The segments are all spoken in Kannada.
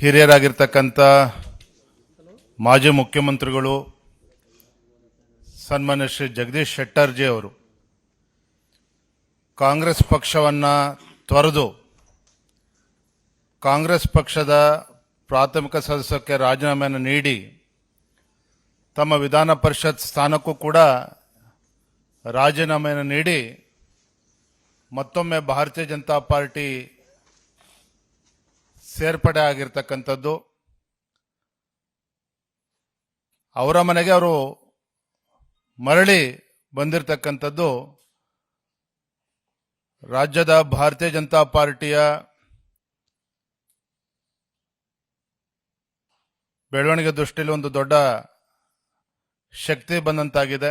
ಹಿರಿಯರಾಗಿರ್ತಕ್ಕಂಥ ಮಾಜಿ ಮುಖ್ಯಮಂತ್ರಿಗಳು ಸನ್ಮಾನ್ಯ ಶ್ರೀ ಜಗದೀಶ್ ಶೆಟ್ಟರ್ ಜಿ ಅವರು ಕಾಂಗ್ರೆಸ್ ಪಕ್ಷವನ್ನು ತೊರೆದು ಕಾಂಗ್ರೆಸ್ ಪಕ್ಷದ ಪ್ರಾಥಮಿಕ ಸದಸ್ಯಕ್ಕೆ ರಾಜೀನಾಮೆಯನ್ನು ನೀಡಿ ತಮ್ಮ ವಿಧಾನ ಪರಿಷತ್ ಸ್ಥಾನಕ್ಕೂ ಕೂಡ ರಾಜೀನಾಮೆಯನ್ನು ನೀಡಿ ಮತ್ತೊಮ್ಮೆ ಭಾರತೀಯ ಜನತಾ ಪಾರ್ಟಿ ಸೇರ್ಪಡೆ ಆಗಿರ್ತಕ್ಕಂಥದ್ದು. ಅವರ ಮನೆಗೆ ಅವರು ಮರಳಿ ಬಂದಿರತಕ್ಕಂಥದ್ದು ರಾಜ್ಯದ ಭಾರತೀಯ ಜನತಾ ಪಾರ್ಟಿಯ ಬೆಳವಣಿಗೆ ದೃಷ್ಟಿಯಲ್ಲಿ ಒಂದು ದೊಡ್ಡ ಶಕ್ತಿ ಬಂದಂತಾಗಿದೆ.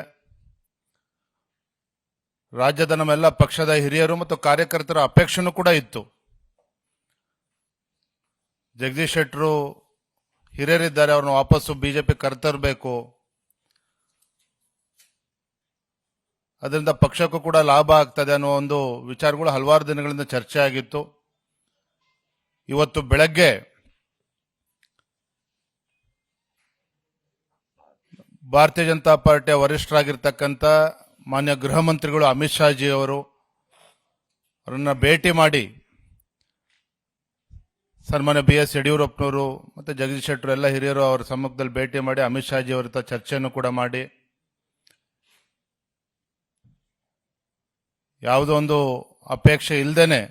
ರಾಜ್ಯದ ನಮ್ಮೆಲ್ಲ ಪಕ್ಷದ ಹಿರಿಯರು ಮತ್ತು ಕಾರ್ಯಕರ್ತರ ಅಪೇಕ್ಷೆನೂ ಕೂಡ ಇತ್ತು. ಜಗದೀಶ್ ಶೆಟ್ಟರು ಹಿರಿಯರಿದ್ದಾರೆ, ಅವ್ರನ್ನ ವಾಪಸ್ಸು ಬಿಜೆಪಿ ಕರೆತರಬೇಕು, ಅದರಿಂದ ಪಕ್ಷಕ್ಕೂ ಕೂಡ ಲಾಭ ಆಗ್ತದೆ ಅನ್ನೋ ಒಂದು ವಿಚಾರಗಳು ಹಲವಾರು ದಿನಗಳಿಂದ ಚರ್ಚೆ ಆಗಿತ್ತು. ಇವತ್ತು ಬೆಳಗ್ಗೆ ಭಾರತೀಯ ಜನತಾ ಪಾರ್ಟಿಯ ವರಿಷ್ಠರಾಗಿರ್ತಕ್ಕಂಥ ಮಾನ್ಯ ಗೃಹ ಮಂತ್ರಿಗಳು ಅಮಿತ್ ಶಾ ಜಿ ಅವರು ಅವರನ್ನ ಭೇಟಿ ಮಾಡಿ ಸನ್ಮಾನ್ಯ BS ಯಡಿಯೂರಪ್ಪನವರು ಮತ್ತು ಜಗದೀಶ್ ಶೆಟ್ಟರು ಎಲ್ಲ ಹಿರಿಯರು ಅವರ ಸಮ್ಮುಖದಲ್ಲಿ ಭೇಟಿ ಮಾಡಿ ಅಮಿತ್ ಶಾ ಜಿ ಅವರ ಚರ್ಚೆಯನ್ನು ಕೂಡ ಮಾಡಿ ಯಾವುದೋ ಒಂದು ಅಪೇಕ್ಷೆ ಇಲ್ಲದೇನೆ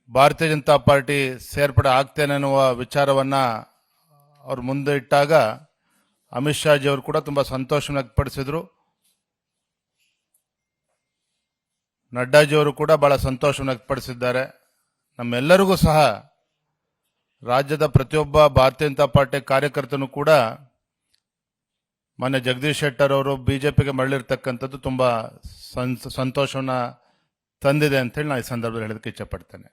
ಭಾರತೀಯ ಜನತಾ ಪಾರ್ಟಿ ಸೇರ್ಪಡೆ ಆಗ್ತೇನೆ ಅನ್ನುವ ವಿಚಾರವನ್ನ ಅವ್ರ ಮುಂದೆ ಇಟ್ಟಾಗ ಅಮಿತ್ ಶಾ ಜಿ ಅವರು ಕೂಡ ತುಂಬಾ ಸಂತೋಷ ವ್ಯಕ್ತಪಡಿಸಿದ್ರು. ನಡ್ಡಾಜಿ ಅವರು ಕೂಡ ಬಹಳ ಸಂತೋಷ ವ್ಯಕ್ತಪಡಿಸಿದ್ದಾರೆ. ನಮ್ಮೆಲ್ಲರಿಗೂ ಸಹ ರಾಜ್ಯದ ಪ್ರತಿಯೊಬ್ಬ ಭಾರತೀಯ ಜನತಾ ಪಾರ್ಟಿ ಕಾರ್ಯಕರ್ತನು ಕೂಡ ಮೊನ್ನೆ ಜಗದೀಶ್ ಶೆಟ್ಟರ್ ಅವರು ಬಿಜೆಪಿಗೆ ಮರಳಿರ್ತಕ್ಕಂಥದ್ದು ತುಂಬಾ ಸಂತೋಷವನ್ನ ತಂದಿದೆ ಅಂತ ಹೇಳಿ ನಾನು ಈ ಸಂದರ್ಭದಲ್ಲಿ ಹೇಳೋದಕ್ಕೆ ಇಚ್ಛಪಡ್ತೇನೆ.